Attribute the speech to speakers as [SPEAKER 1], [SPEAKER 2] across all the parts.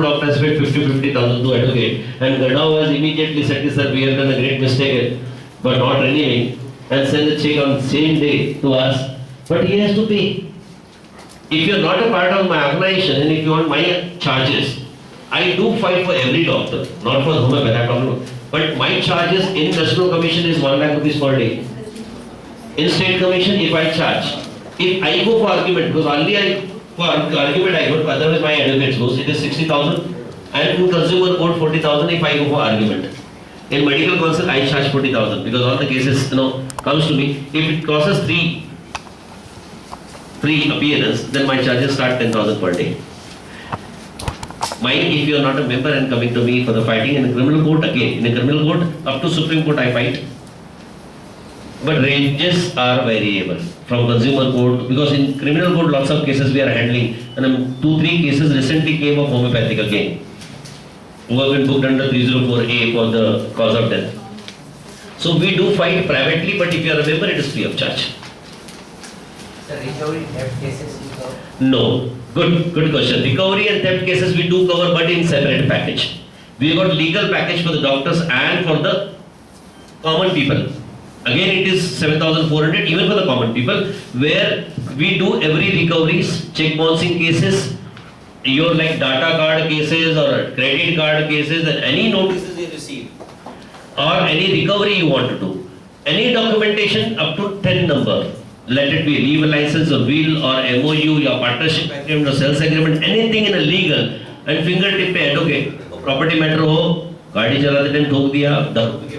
[SPEAKER 1] doctors paid 50,000 to advocate, and Gada was immediately said, sir, we have done a great mistake, but not renewing, and send the check on same day to us, but he has to pay. If you are not a part of my organization and if you want my charges, I do fight for every doctor, not for homeopathy, but my charges in national commission is 1 lakh rupees per day. In state commission, if I charge, if I go for argument, because only for argument I go, otherwise my advocate goes, it is 60,000, and in consumer court 40,000 if I go for argument. In medical counsel I charge 40,000 because all the cases comes to me. If it causes three appearance, then my charges start 10,000 per day. Mind if you are not a member and coming to me for the fighting in a criminal court, again in a criminal court up to Supreme Court I fight. But ranges are variable from consumer court, because in criminal court lots of cases we are handling, and 2-3 cases recently came of homeopathic again, who have been booked under 304A for the cause of death. So we do fight privately, but if you are a member, it is free of charge.
[SPEAKER 2] The recovery theft cases you cover?
[SPEAKER 1] No. Good question. Recovery and theft cases we do cover, but in separate package. We got legal package for the doctors and for the common people. Again, it is 7,400 even for the common people, where we do every recoveries, check bouncing cases, your like data card cases or credit card cases, and any notices you receive or any recovery you want to do, any documentation up to 10 number, let it be leave a license or will or MOU, your partnership agreement or sales agreement, anything in a legal and fingertip पे advocate, property matter हो, गाड़ी चलाते time ठोक दिया,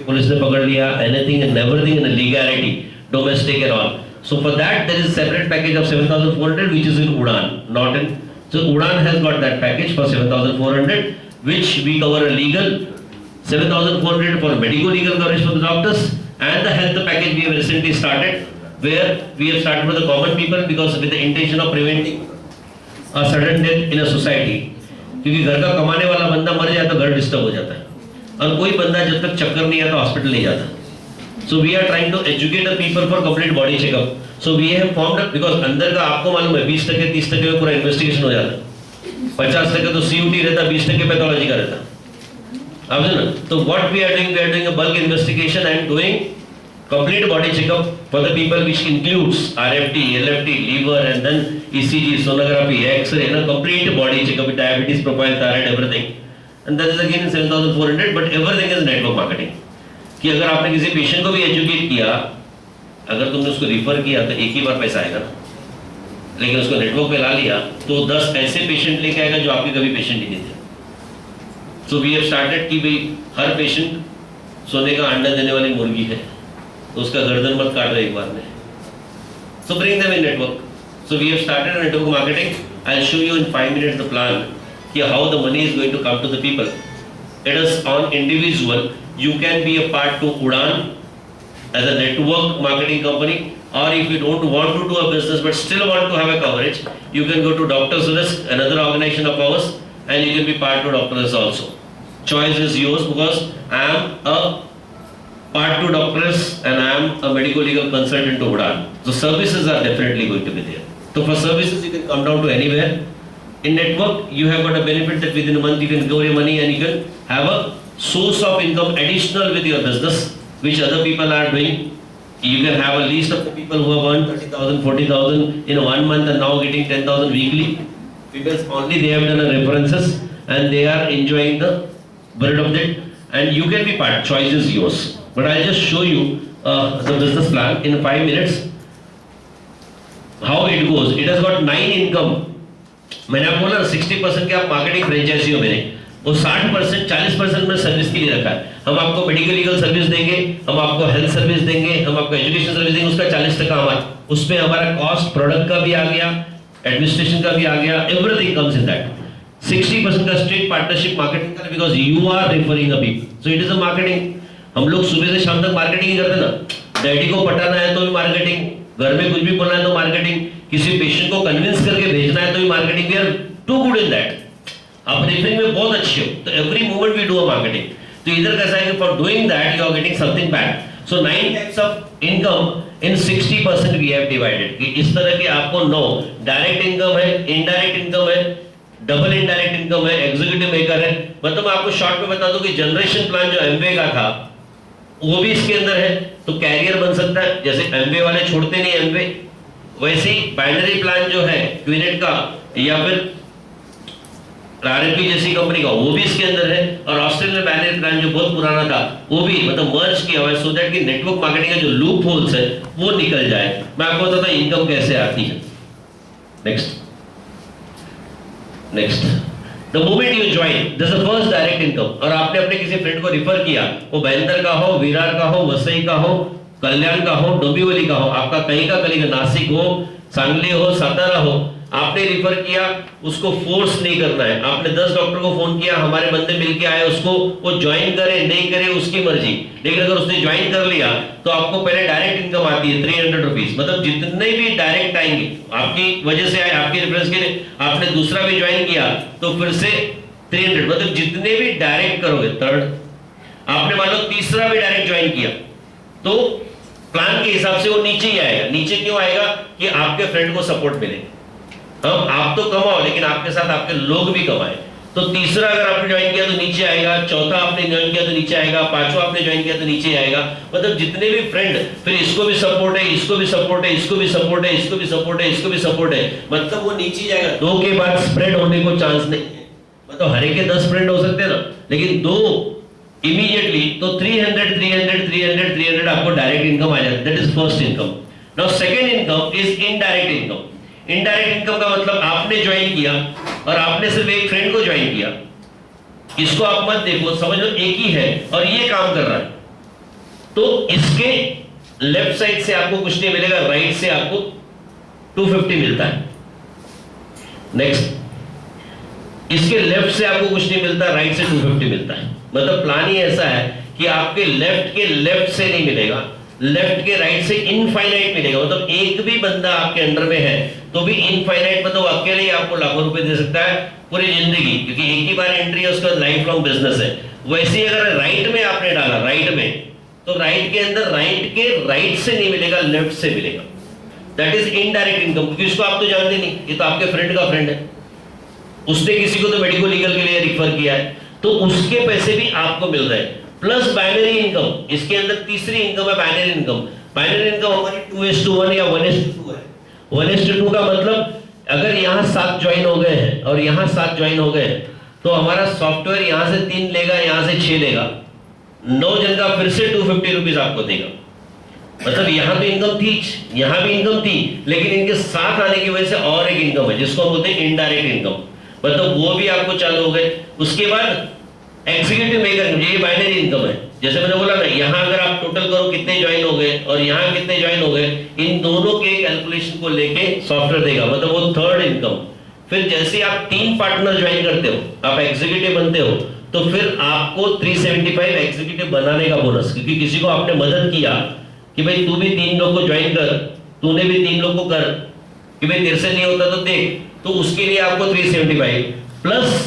[SPEAKER 1] police ने पकड़ लिया, anything and everything in a legality, domestic and all. So for that there is a separate package of 7,400 which is in Udan, not in. So Udan has got that package for 7,400, which we cover a legal, 7,400 for medical legal coverage for the doctors, and the health package we have recently started, where we have started with the common people because with the intention of preventing a sudden death in a society. क्योंकि घर का कमाने वाला बंदा मर जाए तो घर डिस्टर्ब हो जाता है, और कोई बंदा जब तक चक्कर नहीं आता हॉस्पिटल नहीं जाता. So we are trying to educate the people for complete body checkup. So we have formed up, because अंदर का आपको मालूम है 20% 30% में पूरा इन्वेस्टिगेशन हो जाता है, 50% तो CUT रहता, 20% पैथोलॉजी का रहता. आप समझे ना? तो what we are doing a bulk investigation and doing complete body checkup for the people, which includes RFT, LFT, liver, and then ECG, sonography, X-ray, and a complete body checkup with diabetes profile, thyroid, everything. And that is again 7,400, but everything is network marketing. कि अगर आपने किसी patient को भी educate किया, अगर तुमने उसको रिफर किया तो एक ही बार पैसा आएगा, लेकिन उसको नेटवर्क पे ला लिया तो 10 ऐसे पेशेंट लेके आएगा जो आपके कभी पेशेंट ही नहीं थे. सो वी हैव स्टार्टेड कि भाई हर पेशेंट सोने का अंडा देने वाली मुर्गी है, तो उसका गर्दन मत काटो एक बार में. So bring them in network. So we have started network marketing. I will show you in 5 minutes the plan कि how the money is going to come to the people. It is on individual. You can be a part to Udan as a network marketing company, or if you don't want to do a business but still want to have a coverage, you can go to Doctors Risk, another organization of ours, and you can be part to Doctors also. Choice is yours, because I am a part to Doctors and I am a medical legal consultant to Udan. So services are definitely going to be there. So for services you can come down to anywhere. In network, you have got a benefit that within a month you can grow your money and you can have a source of income additional with your business, which other people are doing. You can have a list of the people who have earned 30,000, 40,000 in 1 month and now getting 10,000 weekly. Because only they have done a references and they are enjoying the bread of it. And you can be part. Choice is yours. But I'll just show you the business plan in 5 minutes. How it goes. It has got 9 income. मैंने आपको बोला 60% के आप marketing franchise हो मेरे, वो 60% 40% में service के लिए रखा है. हम आपको मेडिकल लीगल सर्विस देंगे, हम आपको हेल्थ सर्विस देंगे, हम आपको एजुकेशन सर्विस देंगे, उसका 40% हमारा, उसमें हमारा कॉस्ट प्रोडक्ट का भी आ गया, एडमिनिस्ट्रेशन का भी आ गया, एवरीथिंग कम्स इन दैट. 60% का स्ट्रेट पार्टनरशिप मार्केटिंग का, because you are referring a people. So it is a marketing. हम लोग सुबह से शाम तक मार्केटिंग ही करते ना. डैडी को पटाना है तो भी मार्केटिंग, घर में कुछ भी बोलना है तो मार्केटिंग, किसी पेशेंट को कन्विंस करके भेजना है तो भी marketing. We are too good in that. आप रेफरिंग में बहुत अच्छे हो, तो every moment we do a marketing. तो इधर कैसा है कि for doing that you are getting something back. So 9 types of income in 60% we have divided. कि इस तरह के आपको 9 डायरेक्ट इनकम है, इनडायरेक्ट इनकम है, डबल इनडायरेक्ट इनकम है, एग्जीक्यूटिव मेकर है। मतलब मैं आपको शॉर्ट में बता दूं कि जनरेशन प्लान जो एमवे का था वो भी इसके अंदर है, तो कैरियर बन सकता है। जैसे एमवे वाले छोड़ते नहीं एमवे, वैसे ही बाइनरी प्लान जो है क्विनेट का या फिर आरएमपी जैसी कंपनी का वो भी इसके अंदर है। और ऑस्ट्रेलियन बाइनरी प्लान जो बहुत पुराना था वो भी मतलब मर्ज किया हुआ है, सो दैट कि नेटवर्क मार्केटिंग का जो लूप होल्स है वो निकल जाए। मैं आपको बताता हूं इनकम कैसे आती है। Next the moment you join this is first direct income. और आपने अपने किसी फ्रेंड को रिफर किया, वो भायंदर का हो, विरार का हो, वसई का हो, कल्याण का हो, डोंबिवली का हो, आपका कहीं का कलीग, नासिक हो, सांगली हो, सातारा हो, आपने रिफर किया, उसको फोर्स नहीं करना है। आपने 10 डॉक्टर को फोन किया, हमारे बंदे मिलके आए, उसको वो ज्वाइन करे नहीं करे उसकी मर्जी, लेकिन अगर उसने ज्वाइन कर लिया तो आपको पहले डायरेक्ट इनकम आती है 300 रुपीज। मतलब जितने भी डायरेक्ट आएंगे आपकी वजह से आए, आपके रेफरेंस के लिए, आपने दूसरा भी ज्वाइन किया तो फिर से 300। मतलब जितने भी डायरेक्ट करोगे, थर्ड आपने मान लो तीसरा भी डायरेक्ट ज्वाइन किया तो प्लान के हिसाब से वो नीचे ही आएगा। नीचे क्यों आएगा? कि आपके फ्रेंड को सपोर्ट मिले। हम आप तो कमाओ लेकिन आपके साथ आपके लोग भी कमाए। तो तीसरा अगर आपने ज्वाइन किया तो नीचे आएगा, चौथा आपने ज्वाइन किया तो नीचे आएगा, पांचवा आपने ज्वाइन किया तो नीचे आएगा। मतलब जितने भी फ्रेंड, फिर इसको भी सपोर्ट है, इसको भी सपोर्ट है, इसको भी सपोर्ट है, इसको भी सपोर्ट है, इसको भी सपोर्ट है, मतलब वो नीचे जाएगा। 2 के बाद स्प्रेड होने को चांस नहीं है। मतलब हर एक के 10 फ्रेंड हो सकते हैं ना, लेकिन 2 इमीडिएटली तो 300 आपको डायरेक्ट इनकम आ जाती है। That is first income. Now second income is indirect income. Indirect income का मतलब आपने ज्वाइन किया और आपने सिर्फ एक फ्रेंड को ज्वाइन किया। इसको आप मत देखो, समझ लो एक ही है और ये काम कर रहा है, तो इसके लेफ्ट साइड से आपको कुछ नहीं मिलेगा, राइट से आपको 250 मिलता है। नेक्स्ट, इसके लेफ्ट से आपको कुछ नहीं मिलता, राइट से 250 मिलता है। मतलब प्लान ही ऐसा है कि आपके लेफ्ट के लेफ्ट से नहीं मिलेगा, लेफ्ट के राइट से इनफाइनाइट मिलेगा। मतलब एक भी बंदा आपके अंडर में है तो भी इनफाइनाइट, मतलब अकेले ही आपको लाखों रुपए दे सकता है पूरी जिंदगी, क्योंकि एक ही बार एंट्री है, उसका लाइफ लॉन्ग बिजनेस है। वैसे ही अगर राइट में आपने डाला, राइट में, तो राइट के अंदर राइट के राइट से नहीं मिलेगा, लेफ्ट से मिलेगा। दैट इज इनडायरेक्ट इनकम, क्योंकि इसको आप तो जानते नहीं, ये तो आपके फ्रेंड का फ्रेंड है, उसने किसी को तो मेडिको लीगल के लिए रिफर किया है, तो उसके पैसे भी आपको मिल रहे हैं। प्लस बाइनरी इनकम, इसके अंदर तीसरी इनकम है बाइनरी इनकम। बाइनरी इनकम हमारी 2:1 या 1:2 है। 1:2 का मतलब अगर यहाँ 7 ज्वाइन हो गए हैं और यहाँ 7 ज्वाइन हो गए तो हमारा सॉफ्टवेयर यहाँ से 3 लेगा, यहाँ से 6 लेगा, 9 जन का फिर से 250 रुपीज आपको देगा। मतलब यहाँ तो इनकम थी, यहाँ भी इनकम थी, लेकिन इनके साथ आने की वजह से और एक इनकम है जिसको हम बोलते हैं इनडायरेक्ट इनकम। मतलब वो भी आपको चालू हो गए। उसके बाद एग्जीक्यूटिव मेकर, ये बाइनरी इनकम है। जैसे मैंने बोला ना, यहाँ अगर आप टोटल करो कितने ज्वाइन हो गए और यहाँ कितने ज्वाइन हो गए, इन दोनों के कैलकुलेशन को लेके सॉफ्टवेयर देगा, मतलब वो थर्ड इनकम। फिर जैसे आप 3 पार्टनर ज्वाइन करते हो, आप एग्जीक्यूटिव बनते हो, तो फिर आपको 375 एग्जीक्यूटिव बनाने का बोनस, क्योंकि किसी को आपने मदद किया कि भाई तू भी 3 लोग को ज्वाइन कर, तूने भी 3 लोग को कर, कि भाई तेरे से नहीं होता तो देख, तो उसके लिए आपको 375 प्लस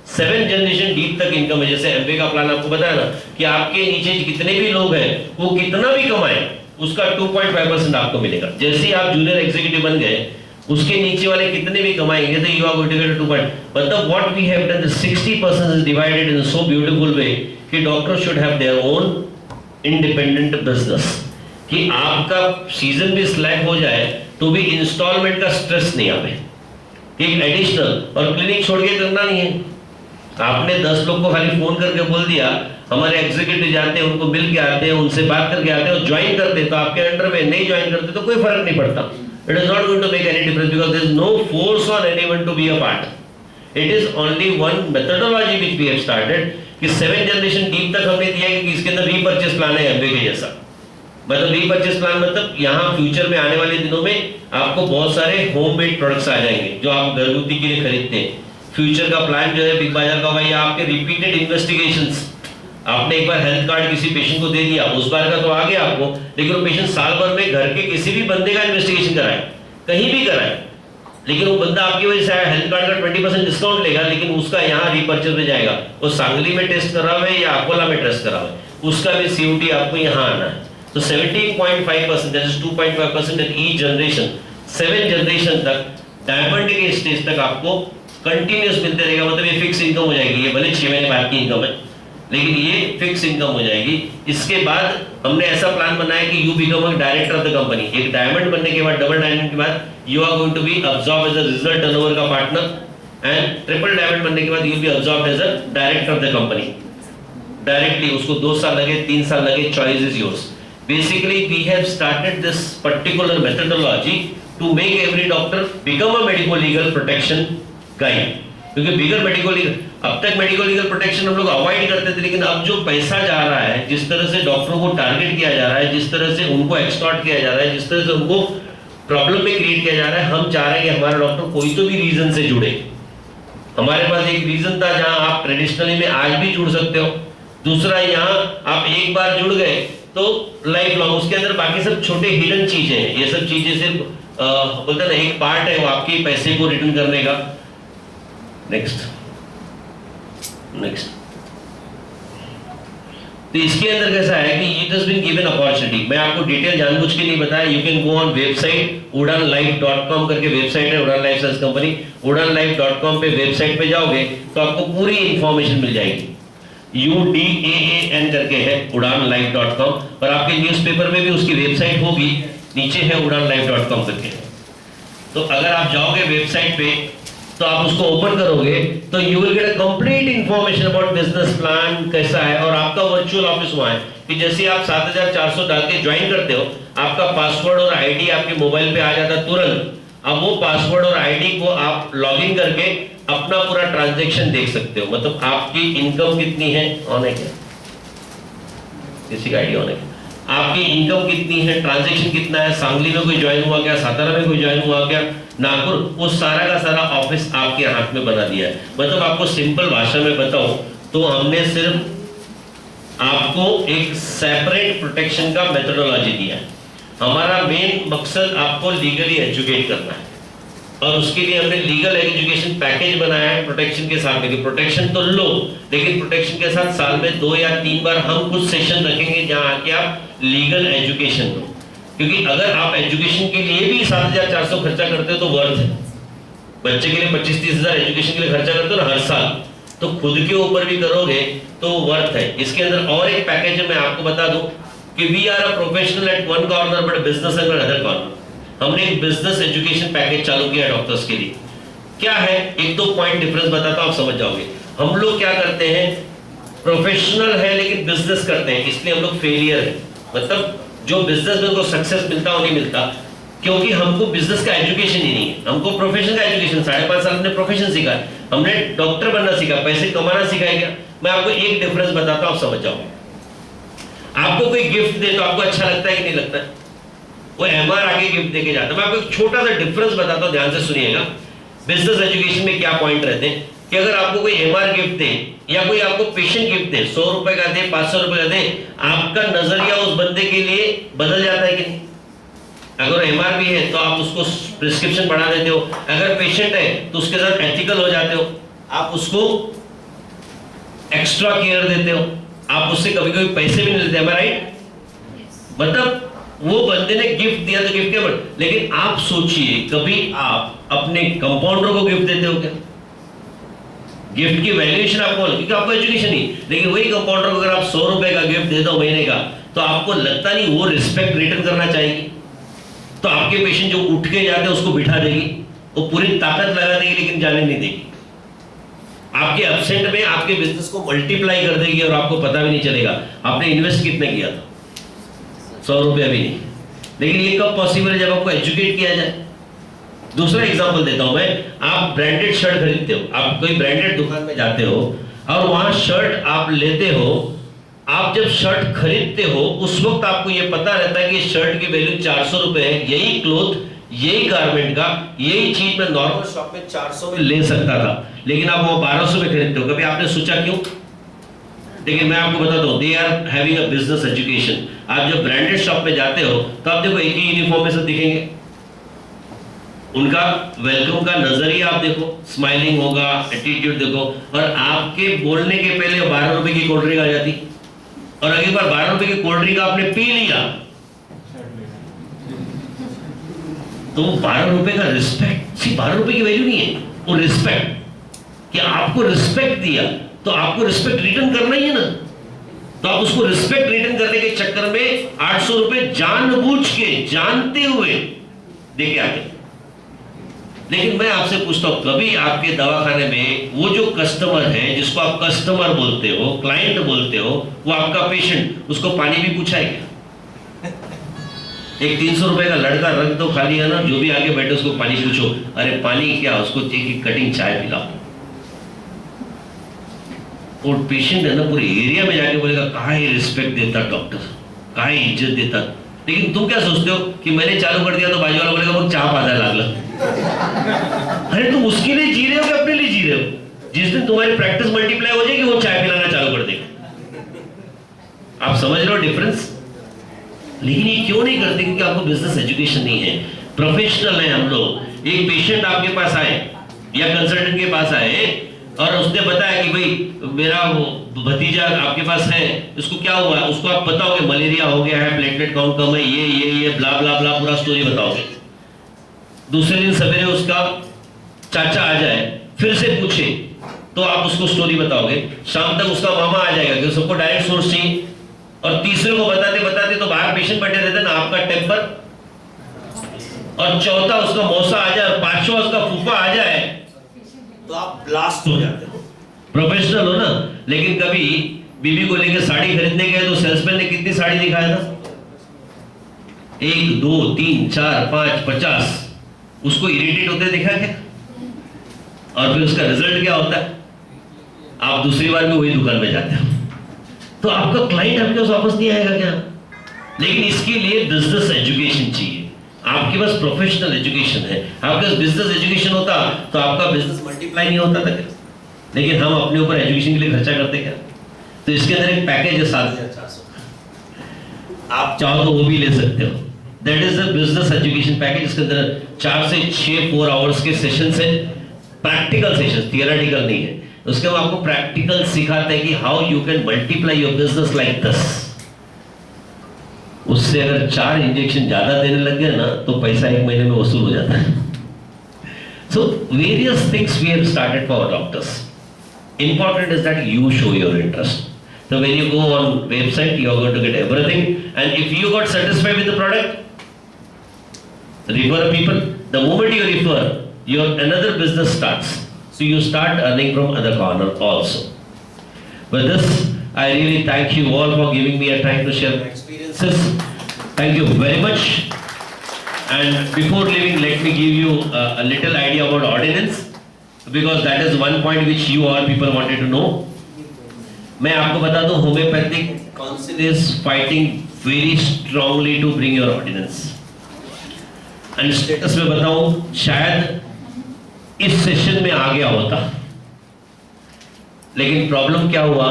[SPEAKER 1] 7 जनरेशन डीप तक इनकम है। जैसे एमबे का प्लान आपको बताया ना कि आपके नीचे जितने भी लोग हैं वो कितना भी कमाए उसका 2.5% आपको मिलेगा। जैसे ही आप जूनियर एग्जीक्यूटिव बन गए, उसके नीचे वाले कितने भी कमाएंगे तो you are going to get 2. मतलब what we have done, 60% is divided in so beautiful way कि doctor should have their own independent business, कि आपका सीजन भी स्लैक हो जाए तो भी इंस्टॉलमेंट का स्ट्रेस नहीं आवे, एक एडिशनल। और क्लिनिक छोड़ के करना नहीं है, आपने 10 लोग को खाली फोन करके बोल दिया, हमारे एग्जीक्यूटिव जाते हैं, उनको मिल के आते हैं, उनसे बात करके आते हैं और ज्वाइन करते हैं, तो आपके अंडर में नहीं ज्वाइन करते तो कोई फर्क नहीं पड़ता। It is not going to make any difference because there is no force on anyone to be a part. It is only one methodology which we have started कि 7 जनरेशन डीप तक हमने दिया है कि इसके अंदर रीपर्चेस प्लान है एमबे के जैसा। मतलब रीपर्चेस प्लान मतलब यहाँ फ्यूचर में आने वाले दिनों में आपको बहुत सारे होममेड प्रोडक्ट्स आ जाएंगे जो आप घरगुती के लिए खरीदते हैं। फ्यूचर का प्लान जो है बिग बाजार का, भाई आपके रिपीटेड इन्वेस्टिगेशंस, आपने एक बार हेल्थ कार्ड किसी पेशेंट को दे दिया, उस बार का तो आ गया आपको, लेकिन वो पेशेंट साल भर में घर के किसी भी बंदे का इन्वेस्टिगेशन कराए, कहीं भी कराए, लेकिन वो बंदा आपकी वजह से आया, हेल्थ कार्ड का 20% डिस्काउंट लेगा, लेकिन उसका यहाँ रीपर्चेस में जाएगा। वो सांगली में टेस्ट करा हुआ है या अकोला में टेस्ट करा हुआ है, उसका भी COT आपको यहाँ आना है। तो 17.5%, that is 2.5% in each generation, 7 generation तक, डायमंड के स्टेज तक आपको कंटिन्यूस मिलते रहेगा, मतलब ये फिक्स इनकम हो जाएगी, ये भले 6 महीने बाद की इनकम है लेकिन ये फिक्स इनकम हो जाएगी। इसके बाद हमने ऐसा प्लान बनाया कि you become a director of the company. एक डायमंड बनने के बाद, डबल डायमंड के बाद you are going to be absorb as a result turnover का पार्टनर, एंड ट्रिपल डायमंड बनने के बाद you will be absorb as a director of the company directly. उसको 2 साल लगे, 3 साल लगे, choice is yours. Basically we have started this particular methodology to make every doctor become a medico legal protection guide, क्योंकि बिगर medico legal, अब तक medico legal protection हम लोग अवॉइड करते थे, लेकिन अब जो पैसा जा रहा है, जिस तरह से डॉक्टरों को टारगेट किया जा रहा है, जिस तरह से उनको एक्सटॉर्ट किया जा रहा है, जिस तरह से उनको प्रॉब्लम में क्रिएट किया जा रहा है, हम चाह रहे हैं कि हमारा डॉक्टर कोई तो भी रीजन से जुड़े। हमारे पास एक रीजन था जहां आप ट्रेडिशनली में आज भी जुड़ सकते हो, दूसरा यहाँ आप एक बार जुड़ गए तो लाइफ लॉन्ग, उसके अंदर बाकी सब छोटे हिडन चीजें हैं। ये सब चीजें सिर्फ बोलते हैं ना, एक पार्ट है वो आपके पैसे को रिटर्न करने का। नेक्स्ट तो इसके अंदर कैसा है कि it has been given opportunity. मैं आपको डिटेल जानबूझ के नहीं बताया, you can go on website udanlife.com करके वेबसाइट है, उड़ान लाइफ सर्च कंपनी। udanlife.com पे वेबसाइट पे जाओगे तो आपको पूरी इंफॉर्मेशन मिल जाएगी। UDAAN करके है udanlife.com, और आपके न्यूज़पेपर में भी उसकी वेबसाइट होगी, नीचे है udanlife.com करके। तो अगर आप जाओगे वेबसाइट पे तो आप उसको ओपन करोगे तो you will get a complete information about business plan कैसा है, और आपका वर्चुअल ऑफिस वहां है कि जैसे आप 7400 डाल के ज्वाइन करते हो, आपका पासवर्ड और आईडी आपके मोबाइल पे आ जाता है तुरंत। अब वो पासवर्ड और आईडी को आप लॉगिन करके अपना पूरा ट्रांजैक्शन देख सकते हो, मतलब आपकी इनकम कितनी है, ऑन है क्या, किसी का आईडिया ऑन है क्या, आपकी इनकम कितनी है, ट्रांजैक्शन कितना है, सांगली में कोई ज्वाइन हुआ क्या, सातारा में कोई ज्वाइन हुआ क्या, नागपुर, वो सारा का सारा ऑफिस आपके हाथ में बना दिया है। मतलब आपको सिंपल भाषा में बताऊं तो हमने सिर्फ आपको एक सेपरेट प्रोटेक्शन का मेथोडोलॉजी दिया है। हमारा मेन मकसद आपको लीगली एजुकेट करना है, और उसके लिए हमने लीगल एजुकेशन पैकेज बनाया है प्रोटेक्शन के साथ। क्योंकि प्रोटेक्शन तो लो, लेकिन प्रोटेक्शन के साथ साल में 2 या 3 बार हम कुछ सेशन रखेंगे जहां आके आप लीगल एजुकेशन दो। क्योंकि अगर आप एजुकेशन के लिए भी 7400 खर्चा करते हो तो वर्थ है। बच्चे के लिए 25-30 हजार एजुकेशन के लिए खर्चा करते हो ना हर साल, तो खुद के ऊपर भी करोगे तो वर्थ है। इसके अंदर और एक पैकेज है, मैं आपको बता दूं कि we are a professional at one corner but business at other corner. हमने एक बिजनेस एजुकेशन पैकेज चालू किया डॉक्टर्स के लिए। क्या है, एक दो पॉइंट डिफरेंस बताता हूं, आप समझ जाओगे। हम लोग क्या करते हैं, प्रोफेशनल है लेकिन बिजनेस करते हैं, इसलिए हम लोग फेलियर है। मतलब जो बिजनेस में को सक्सेस मिलता हो नहीं मिलता, क्योंकि हमको बिजनेस का एजुकेशन ही नहीं है। हमको प्रोफेशन का एजुकेशन 5.5 साल हमने प्रोफेशन सीखा है, हमने डॉक्टर बनना सीखा, पैसे कमाना सीखा है क्या। मैं आपको एक डिफरेंस बताता हूं, आप समझ जाओगे। आपको कोई गिफ्ट दे तो आपको अच्छा लगता है कि नहीं लगता है, वो एमआर आगे गिफ्ट देके जाता है। मैं आपको एक छोटा सा डिफरेंस बताता हूं, ध्यान से सुनिएगा। बिजनेस एजुकेशन में क्या पॉइंट रहते हैं कि अगर आपको कोई एमआर गिफ्ट दे या कोई आपको पेशेंट गिफ्ट दे, 100 रुपए का दे, 500 रुपए का दे, आपका नजरिया उस बंदे के लिए बदल जाता है कि नहीं। अगर एमआर भी है तो आप उसको प्रिस्क्रिप्शन बढ़ा देते हो, अगर पेशेंट है तो उसके साथ एथिकल हो जाते हो, आप उसको एक्स्ट्रा केयर देते हो, आप उससे कभी कभी पैसे भी नहीं लेते, राइट। मतलब वो बंदे ने गिफ्ट दिया तो गिफ्ट के, लेकिन आप सोचिए कभी आप अपने कंपाउंडर को गिफ्ट देते हो क्या। गिफ्ट की वैल्यूएशन आपको, क्योंकि आपको एजुकेशन नहीं, लेकिन वही कंपाउंडर को अगर आप 100 रुपए का गिफ्ट दे दो महीने का, तो आपको लगता नहीं वो रिस्पेक्ट रिटर्न करना चाहेगी। तो आपके पेशेंट जो उठ के जाते हैं उसको बिठा देगी, वो पूरी ताकत लगा देगी लेकिन जाने नहीं देगी। आपके एब्सेंट में आपके बिजनेस को मल्टीप्लाई कर देगी और आपको पता भी नहीं चलेगा आपने इन्वेस्ट कितने किया था, 100 रुपया भी नहीं। लेकिन ये कब पॉसिबल है, जब आपको एजुकेट किया जाए। दूसरा एग्जांपल देता हूं मैं, आप ब्रांडेड शर्ट खरीदते हो, आप कोई ब्रांडेड दुकान में जाते हो और वहां शर्ट आप लेते हो। आप जब शर्ट खरीदते हो उस वक्त आपको यह पता रहता है कि शर्ट की वैल्यू 400 रुपए है। यही क्लोथ, यही गारमेंट का, यही चीज मैं नॉर्मल शॉप में 400 में ले सकता था, लेकिन आप वो 1200 में खरीदते हो। कभी आपने सोचा क्यों? लेकिन मैं आपको बताता हूं, they are having a business education. आप जब ब्रांडेड शॉप में जाते हो तो आप देखो एक ही यूनिफॉर्म में सब दिखेंगे, उनका वेलकम का नजरिया आप देखो, स्माइलिंग होगा, एटीट्यूड देखो। और आपके बोलने के पहले 12 रुपए की कोल्ड ड्रिंक आ जाती, और अगली बार 12 रुपए की कोल्ड ड्रिंक आपने पी लिया तो 12 रुपए का रिस्पेक्ट, सिर्फ 12 रुपए की वैल्यू नहीं है, वो रिस्पेक्ट। कि आपको रिस्पेक्ट दिया तो आपको रिस्पेक्ट रिटर्न करना ही है ना, तो आप उसको रिस्पेक्ट रिटर्न करने के चक्कर में 800 रुपए जानबूझ के जानते हुए देके आते। लेकिन मैं आपसे पूछता हूं, कभी आपके दवाखाने में वो जो कस्टमर है जिसको आप कस्टमर बोलते हो, क्लाइंट बोलते हो, वो आपका पेशेंट, उसको पानी भी पूछा है क्या? एक 300 रुपए का लड़का रख दो खाली है ना, जो भी आगे बैठे उसको पानी पूछो, अरे पानी क्या, उसको एक कटिंग चाय पिलाओ। और पेशेंट है ना पूरे एरिया में जाके बोलेगा कहाँ ही रिस्पेक्ट देता डॉक्टर, कहाँ ही इज्जत देता। लेकिन तुम क्या सोचते हो कि मैंने चालू कर दिया तो बाजू वाला बोलेगा वो चाह पाता लागला। अरे तुम उसके लिए जी रहे हो कि अपने लिए जी रहे हो? जिस दिन तुम्हारी प्रैक्टिस मल्टीप्लाई हो जाएगी वो चाय पिलाना चालू कर देगा। आप समझ रहे हो डिफरेंस? लेकिन ये क्यों नहीं करते? क्योंकि आपको बिजनेस एजुकेशन नहीं है, प्रोफेशनल है हम लोग। एक पेशेंट आपके पास आए या कंसल्टेंट के पास आए और उसने बताया कि भाई मेरा भतीजा आपके पास है, इसको क्या हुआ, उसको आप बताओगे मलेरिया हो गया है, प्लेटलेट काउंट कम है, ये ब्ला ब्ला ब्ला पूरा स्टोरी बताओगे। दूसरे दिन सवेरे उसका चाचा आ जाए फिर से पूछे तो आप उसको स्टोरी बताओगे। शाम तक उसका मामा आ जाएगा क्योंकि सबको डायरेक्ट सोर्स चाहिए। और तीसरे को बताते बताते तो बाहर पेशेंट बैठे रहते ना, आपका टेम्पर। और चौथा उसका मौसा आ जाए और पांचवा उसका फूफा आ जाए तो आप ब्लास्ट हो जाते हो। प्रोफेशनल हो ना। लेकिन कभी बीबी को लेकर साड़ी खरीदने गए तो सेल्समैन ने कितनी साड़ी दिखाया था? 1 2 3 4 5 50। उसको इरिटेट होते दिखा क्या? और फिर उसका रिजल्ट क्या होता है? आप दूसरी बार भी वही दुकान में जाते हो। तो आपका क्लाइंट आपके पास वापस नहीं आएगा क्या? लेकिन इसके लिए बिजनेस एजुकेशन चाहिए। आपके पास प्रोफेशनल एजुकेशन है, आपके पास बिजनेस एजुकेशन होता तो आपका बिजनेस मल्टीप्लाई नहीं होता था क्या? लेकिन हम अपने ऊपर एजुकेशन के लिए खर्चा करते क्या? तो इसके अंदर एक पैकेज है 7,400, आप चाहो तो वो भी ले सकते हो। That is the business education package. इसके अंदर 4 से 6 4 आवर्स के सेशंस है, प्रैक्टिकल सेशंस, थियोरेटिकल नहीं है। उसके बाद आपको प्रैक्टिकल सिखाते हैं कि how you can multiply your business like this. उससे अगर 4 इंजेक्शन ज्यादा देने लग गए ना तो पैसा 1 महीने में वसूल हो जाता है। So various things we have started for our doctors. Important is that you show your interest. So when you go on website, you are going to get everything. And if you got satisfied with the product, refer people. The moment you refer, your another business starts. So you start earning from other corner also. With this, I really thank you all for giving me a time to share my experiences. Thank you very much. And before leaving, let me give you a little idea about ordinance, because that is one point which you all people wanted to know. मैं आपको बता दूं, homeopathic council is fighting very strongly to bring your ordinance. And status में बताऊं, शायद इस session में आ गया होता, लेकिन प्रॉब्लम क्या हुआ,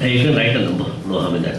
[SPEAKER 1] you can write a number, no harm in that.